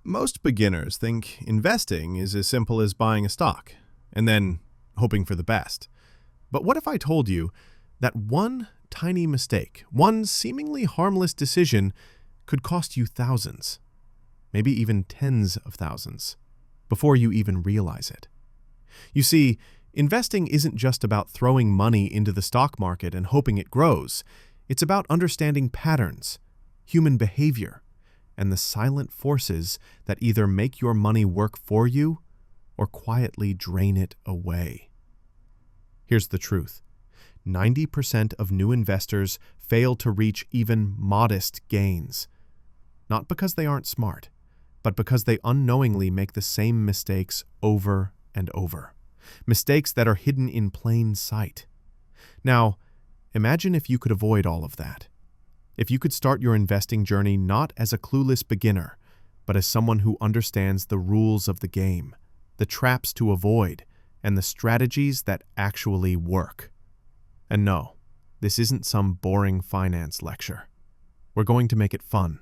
Most beginners think investing is as simple as buying a stock and then hoping for the best. But what if I told you that one tiny mistake, one seemingly harmless decision could cost you thousands, maybe even tens of thousands, before you even realize it? You see, investing isn't just about throwing money into the stock market and hoping it grows. It's about understanding patterns, human behavior, and the silent forces that either make your money work for you or quietly drain it away. Here's the truth. 90% of new investors fail to reach even modest gains. Not because they aren't smart, but because they unknowingly make the same mistakes over and over. Mistakes that are hidden in plain sight. Now, imagine if you could avoid all of that. If you could start your investing journey not as a clueless beginner, but as someone who understands the rules of the game, the traps to avoid, and the strategies that actually work. And no, this isn't some boring finance lecture. We're going to make it fun,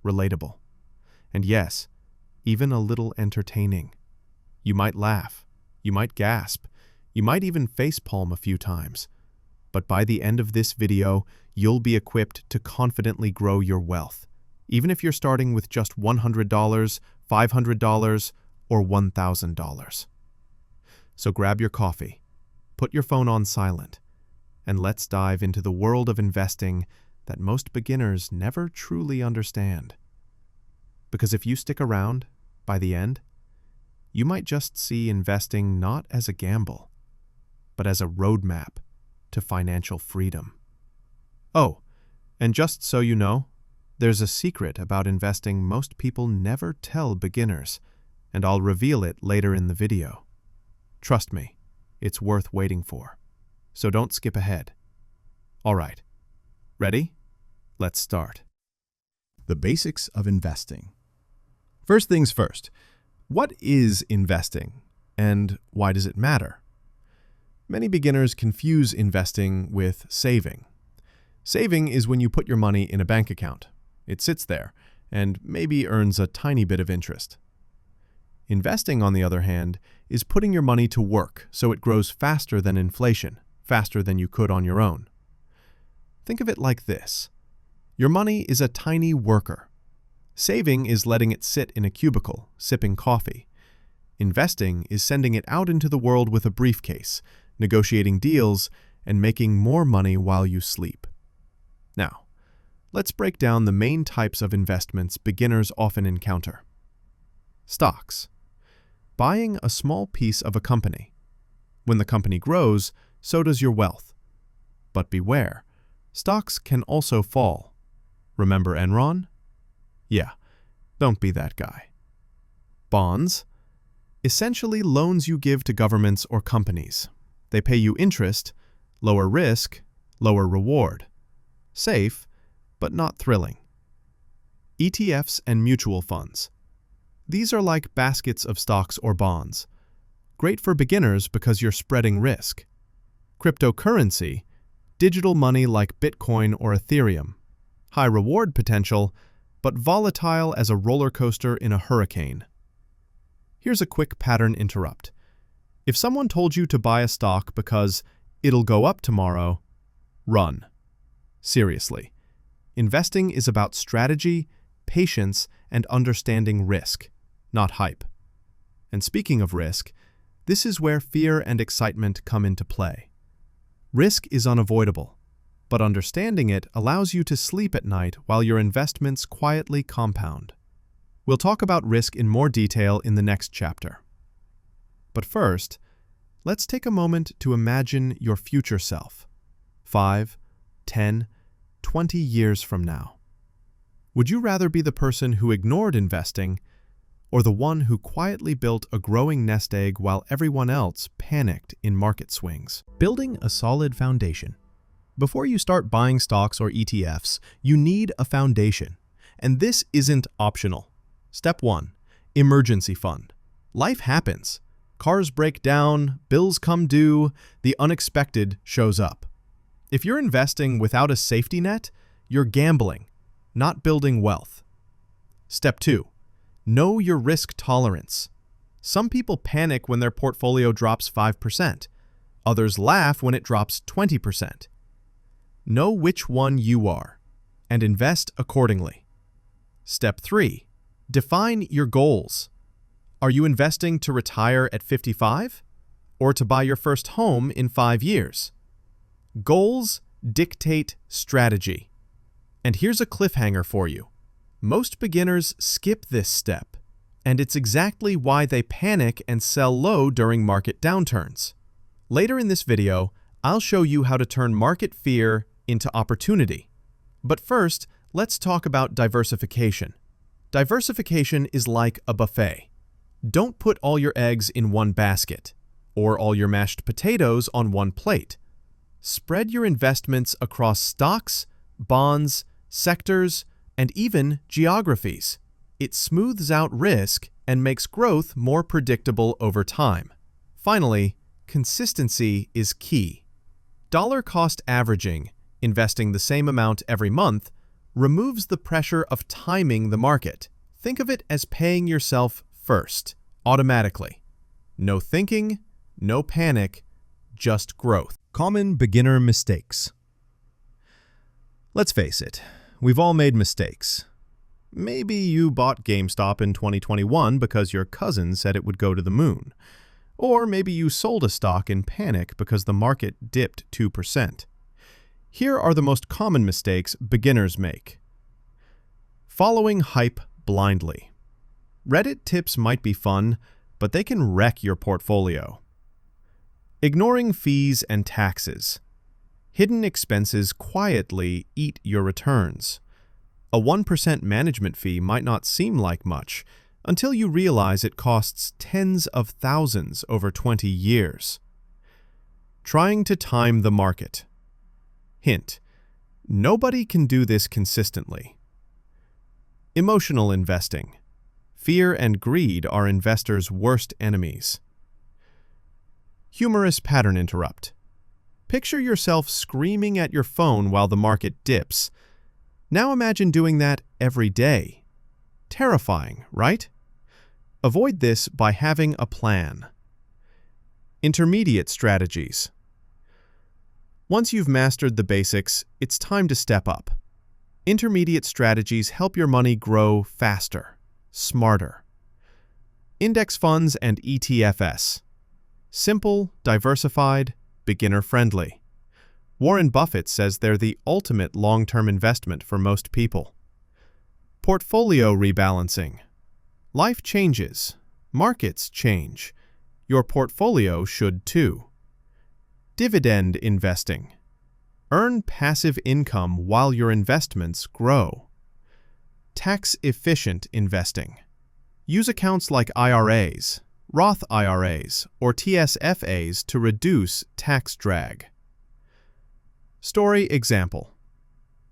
relatable, and yes, even a little entertaining. You might laugh, you might gasp, you might even facepalm a few times. But by the end of this video, you'll be equipped to confidently grow your wealth, even if you're starting with just $100, $500, or $1,000. So grab your coffee, put your phone on silent, and let's dive into the world of investing that most beginners never truly understand. Because if you stick around, by the end, you might just see investing not as a gamble, but as a roadmap to financial freedom. Oh, and just so you know, there's a secret about investing most people never tell beginners, and I'll reveal it later in the video. Trust me, it's worth waiting for. So don't skip ahead. All right, ready? Let's start. The basics of investing. First things first, what is investing and why does it matter? Many beginners confuse investing with saving. Saving is when you put your money in a bank account. It sits there and maybe earns a tiny bit of interest. Investing, on the other hand, is putting your money to work so it grows faster than inflation, faster than you could on your own. Think of it like this. Your money is a tiny worker. Saving is letting it sit in a cubicle, sipping coffee. Investing is sending it out into the world with a briefcase, negotiating deals, and making more money while you sleep. Now, let's break down the main types of investments beginners often encounter. Stocks. Buying a small piece of a company. When the company grows, so does your wealth. But beware, stocks can also fall. Remember Enron? Yeah, don't be that guy. Bonds. Essentially loans you give to governments or companies. They pay you interest, lower risk, lower reward. Safe, but not thrilling. ETFs and mutual funds. These are like baskets of stocks or bonds. Great for beginners because you're spreading risk. Cryptocurrency, digital money like Bitcoin or Ethereum. High reward potential, but volatile as a roller coaster in a hurricane. Here's a quick pattern interrupt. If someone told you to buy a stock because it'll go up tomorrow, run. Seriously. Investing is about strategy, patience, and understanding risk, not hype. And speaking of risk, this is where fear and excitement come into play. Risk is unavoidable, but understanding it allows you to sleep at night while your investments quietly compound. We'll talk about risk in more detail in the next chapter. But first, let's take a moment to imagine your future self, 5, 10, 20 years from now. Would you rather be the person who ignored investing or the one who quietly built a growing nest egg while everyone else panicked in market swings? Building a solid foundation. Before you start buying stocks or ETFs, you need a foundation. And this isn't optional. Step 1. Emergency fund. Life happens. Cars break down, bills come due, the unexpected shows up. If you're investing without a safety net, you're gambling, not building wealth. Step 2. Know your risk tolerance. Some people panic when their portfolio drops 5%. Others laugh when it drops 20%. Know which one you are and invest accordingly. Step 3. Define your goals. Are you investing to retire at 55 or to buy your first home in 5 years? Goals dictate strategy. And here's a cliffhanger for you. Most beginners skip this step, and it's exactly why they panic and sell low during market downturns. Later in this video, I'll show you how to turn market fear into opportunity. But first, let's talk about diversification. Diversification is like a buffet. Don't put all your eggs in one basket, or all your mashed potatoes on one plate. Spread your investments across stocks, bonds, sectors, and even geographies. It smooths out risk and makes growth more predictable over time. Finally, consistency is key. Dollar-cost averaging, investing the same amount every month, removes the pressure of timing the market. Think of it as paying yourself first, automatically. No thinking, no panic, just growth. Common beginner mistakes. Let's face it, we've all made mistakes. Maybe you bought GameStop in 2021 because your cousin said it would go to the moon. Or maybe you sold a stock in panic because the market dipped 2%. Here are the most common mistakes beginners make. Following hype blindly. Reddit tips might be fun, but they can wreck your portfolio. Ignoring fees and taxes. Hidden expenses quietly eat your returns. A 1% management fee might not seem like much until you realize it costs tens of thousands over 20 years. Trying to time the market. Hint: nobody can do this consistently. Emotional investing. Fear and greed are investors' worst enemies. Humorous pattern interrupt. Picture yourself screaming at your phone while the market dips. Now imagine doing that every day. Terrifying, right? Avoid this by having a plan. Intermediate strategies. Once you've mastered the basics, it's time to step up. Intermediate strategies help your money grow faster, smarter. Index funds and ETFs. Simple, diversified, beginner-friendly. Warren Buffett says they're the ultimate long-term investment for most people. Portfolio rebalancing. Life changes. Markets change. Your portfolio should too. Dividend investing. Earn passive income while your investments grow. Tax-efficient investing. Use accounts like IRAs, Roth IRAs, or TSFAs to reduce tax drag. Story example.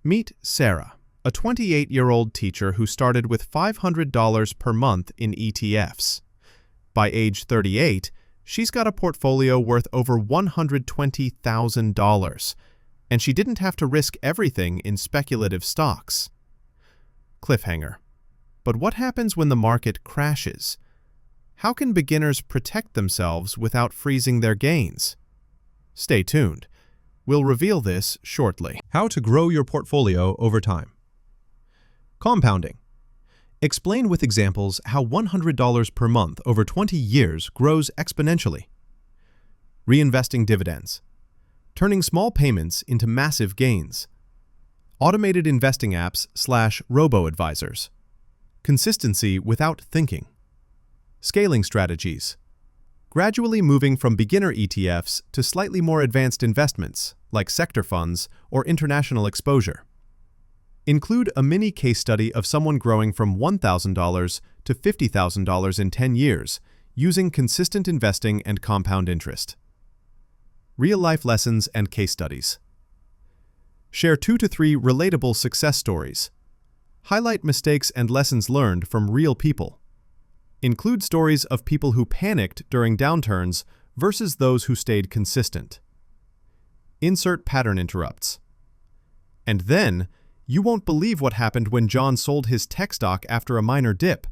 Meet Sarah, a 28-year-old teacher who started with $500 per month in ETFs. By age 38, she's got a portfolio worth over $120,000, and she didn't have to risk everything in speculative stocks. Cliffhanger. But what happens when the market crashes? How can beginners protect themselves without freezing their gains? Stay tuned. We'll reveal this shortly. How to grow your portfolio over time. Compounding. Explain with examples how $100 per month over 20 years grows exponentially. Reinvesting dividends. Turning small payments into massive gains. Automated investing apps / robo-advisors. Consistency without thinking. Scaling strategies. Gradually moving from beginner ETFs to slightly more advanced investments, like sector funds or international exposure. Include a mini case study of someone growing from $1,000 to $50,000 in 10 years, using consistent investing and compound interest. Real-life lessons and case studies. Share 2 to 3 relatable success stories. Highlight mistakes and lessons learned from real people. Include stories of people who panicked during downturns versus those who stayed consistent. Insert pattern interrupts. And then, you won't believe what happened when John sold his tech stock after a minor dip.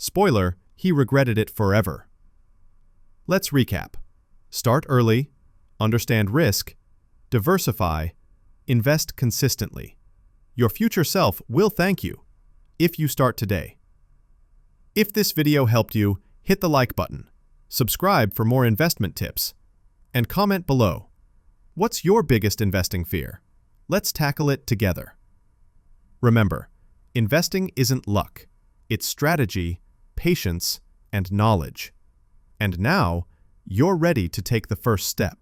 Spoiler, he regretted it forever. Let's recap. Start early, understand risk, diversify, invest consistently. Your future self will thank you if you start today. If this video helped you, hit the like button, subscribe for more investment tips, and comment below. What's your biggest investing fear? Let's tackle it together. Remember, investing isn't luck. It's strategy, patience, and knowledge. And now, you're ready to take the first step.